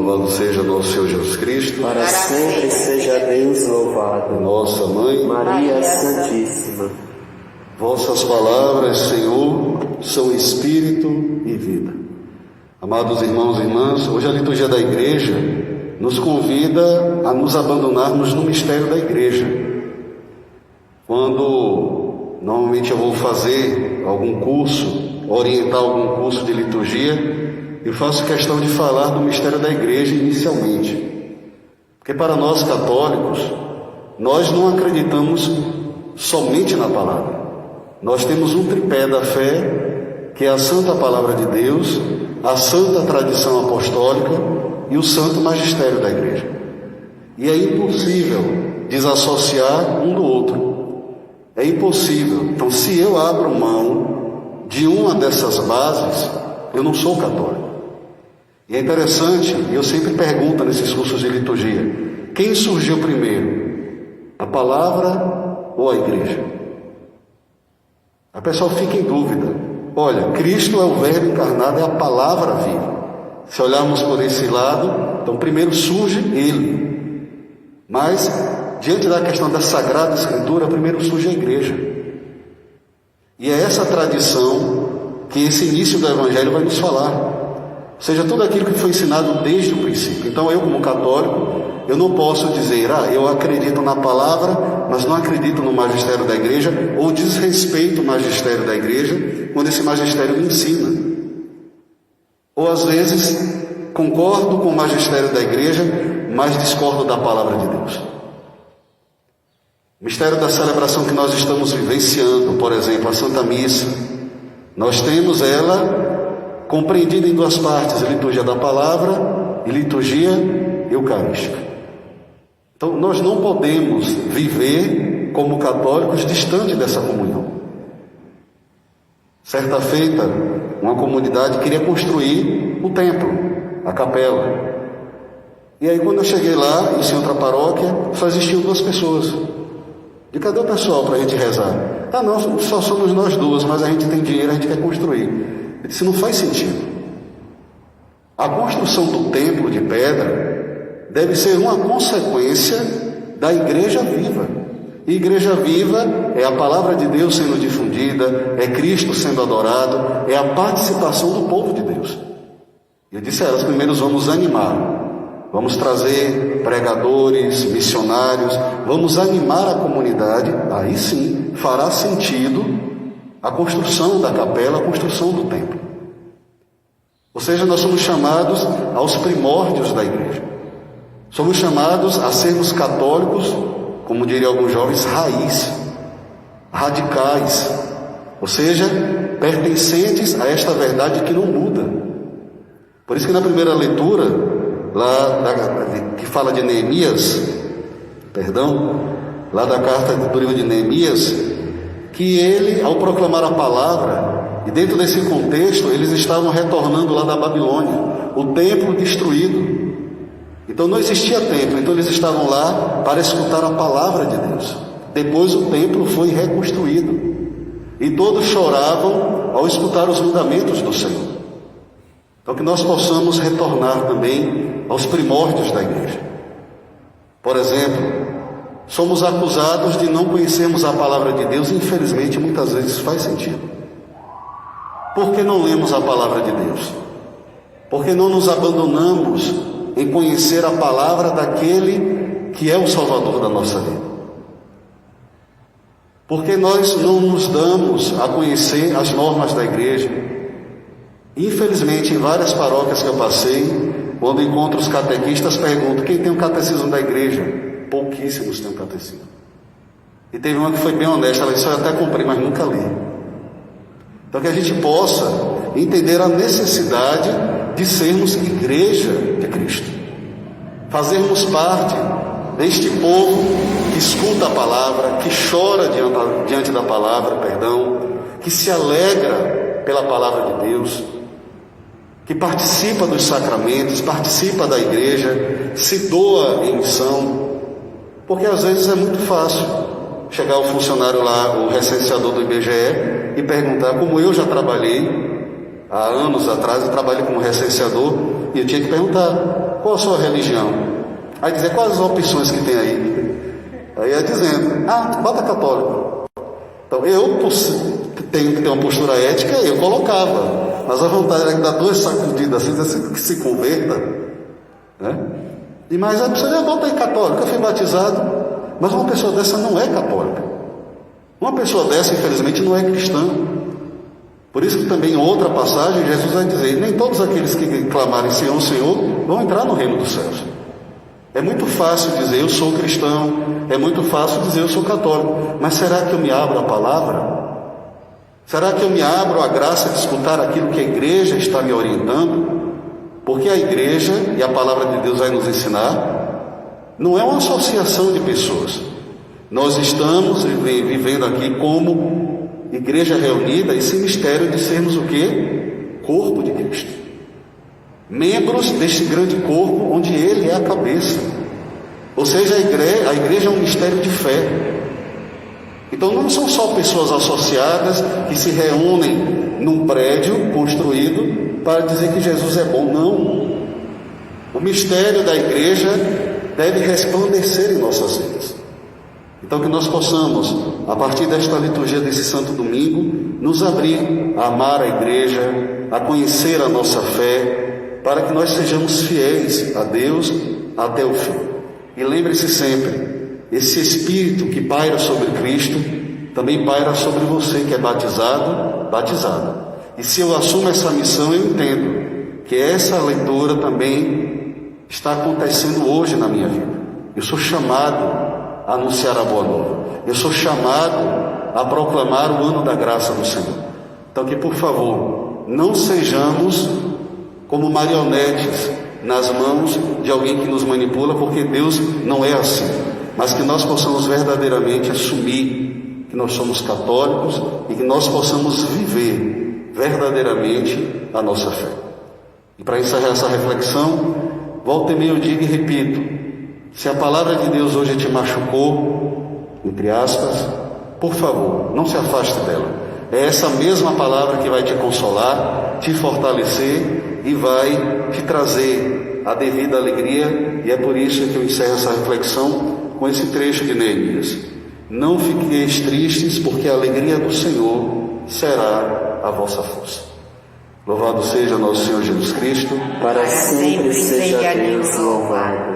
louvado seja nosso Senhor Jesus Cristo. Para sempre seja Deus louvado. Nossa Mãe, Maria Santíssima. Vossas palavras, Senhor, são espírito e vida. Amados irmãos e irmãs, hoje a liturgia da igreja nos convida a nos abandonarmos no mistério da igreja. Quando normalmente eu vou fazer algum curso, orientar algum curso de liturgia, eu faço questão de falar do mistério da igreja inicialmente. Porque para nós católicos, nós não acreditamos somente na palavra. Nós temos um tripé da fé, que é a Santa Palavra de Deus, a Santa Tradição Apostólica e o Santo Magistério da Igreja. E é impossível desassociar um do outro. É impossível. Então, se eu abro mão de uma dessas bases, eu não sou católico. E é interessante, eu sempre pergunto nesses cursos de liturgia, quem surgiu primeiro? A palavra ou a igreja? A pessoa fica em dúvida. Olha, Cristo é o Verbo encarnado, é a palavra viva. Se olharmos por esse lado, então primeiro surge Ele. Mas, diante da questão da Sagrada Escritura, primeiro surge a igreja. E é essa tradição que esse início do Evangelho vai nos falar. Ou seja, tudo aquilo que foi ensinado desde o princípio. Então eu, como católico, eu não posso dizer, eu acredito na palavra, mas não acredito no magistério da igreja, ou desrespeito o magistério da igreja, quando esse magistério me ensina. Ou às vezes, concordo com o magistério da igreja, mas discordo da palavra de Deus. O mistério da celebração que nós estamos vivenciando, por exemplo, a Santa Missa, nós temos ela compreendida em duas partes, a liturgia da palavra e liturgia eucarística. Então, nós não podemos viver como católicos distante dessa comunhão. Certa feita, uma comunidade queria construir o templo, a capela. E aí, quando eu cheguei lá, isso em outra paróquia, só existiam duas pessoas. E cadê o pessoal para a gente rezar? Não, só somos nós duas, mas a gente tem dinheiro, a gente quer construir. Eu disse, não faz sentido. A construção do templo de pedra deve ser uma consequência da igreja viva. E igreja viva é a palavra de Deus sendo difundida, é Cristo sendo adorado, é a participação do povo de Deus. E eu disse a elas, primeiro vamos animar, vamos trazer pregadores, missionários, vamos animar a comunidade, aí sim fará sentido a construção da capela, a construção do templo. Ou seja, nós somos chamados aos primórdios da igreja. Somos chamados a sermos católicos, como diriam alguns jovens, raiz, radicais, ou seja, pertencentes a esta verdade que não muda. Por isso que na primeira leitura, que fala de Neemias, lá da carta do livro de Neemias, que ele, ao proclamar a palavra, e dentro desse contexto, eles estavam retornando lá da Babilônia, o templo destruído. Então não existia templo, então eles estavam lá para escutar a palavra de Deus. Depois o templo foi reconstruído. E todos choravam ao escutar os mandamentos do Senhor. Então que nós possamos retornar também aos primórdios da igreja. Por exemplo, somos acusados de não conhecermos a palavra de Deus, e infelizmente muitas vezes faz sentido. Por que não lemos a palavra de Deus? Por que não nos abandonamos em conhecer a palavra daquele que é o Salvador da nossa vida? Porque nós não nos damos a conhecer as normas da igreja. Infelizmente, em várias paróquias que eu passei, quando encontro os catequistas, pergunto, quem tem o catecismo da igreja? Pouquíssimos têm o catecismo. E teve uma que foi bem honesta, ela disse, eu até comprei, mas nunca li. Então que a gente possa entender a necessidade de sermos igreja de Cristo, fazermos parte deste povo que escuta a palavra, que chora diante da palavra, que se alegra pela palavra de Deus, que participa dos sacramentos, participa da igreja, se doa em missão, porque às vezes é muito fácil chegar o funcionário lá, o recenseador do IBGE, e perguntar, como eu já trabalhei, há anos atrás eu trabalhei como recenseador, E eu tinha que perguntar, qual a sua religião? Aí dizer, quais as opções que tem aí? Aí ia dizendo, bota católico. Então eu tenho que ter uma postura ética, eu colocava. Mas a vontade era que dar 2 sacudidas assim, que se converta. Né? E mais a pessoa, bota aí católico, eu fui batizado. Mas uma pessoa dessa não é católica. Uma pessoa dessa, infelizmente, não é cristã. Por isso que também em outra passagem, Jesus vai dizer, nem todos aqueles que clamarem Senhor, Senhor, vão entrar no reino dos céus. É muito fácil dizer, eu sou cristão. É muito fácil dizer, eu sou católico. Mas será que eu me abro à palavra? Será que eu me abro à graça de escutar aquilo que a igreja está me orientando? Porque a igreja, e a palavra de Deus vai nos ensinar, não é uma associação de pessoas. Nós estamos vivendo aqui como igreja reunida, esse mistério de sermos o quê? Corpo de Cristo. Membros deste grande corpo, onde Ele é a cabeça. Ou seja, a igreja é um mistério de fé. Então não são só pessoas associadas que se reúnem num prédio construído para dizer que Jesus é bom. Não. O mistério da igreja deve resplandecer em nossas vidas. Então que nós possamos, a partir desta liturgia desse Santo Domingo, nos abrir a amar a igreja, a conhecer a nossa fé, para que nós sejamos fiéis a Deus até o fim. E lembre-se sempre, esse Espírito que paira sobre Cristo, também paira sobre você que é batizado. E se eu assumo essa missão, eu entendo que essa leitura também está acontecendo hoje na minha vida. Eu sou chamado a anunciar a boa nova. Eu sou chamado a proclamar o ano da graça do Senhor. Então que, por favor, não sejamos como marionetes nas mãos de alguém que nos manipula, porque Deus não é assim. Mas que nós possamos verdadeiramente assumir que nós somos católicos e que nós possamos viver verdadeiramente a nossa fé. E para encerrar essa reflexão, volta e meia eu digo e repito, se a palavra de Deus hoje te machucou, entre aspas, por favor, não se afaste dela. É essa mesma palavra que vai te consolar, te fortalecer e vai te trazer a devida alegria. E é por isso que eu encerro essa reflexão com esse trecho de Neemias. Não fiqueis tristes, porque a alegria do Senhor será a vossa força. Louvado seja nosso Senhor Jesus Cristo. Para sempre seja Deus louvado.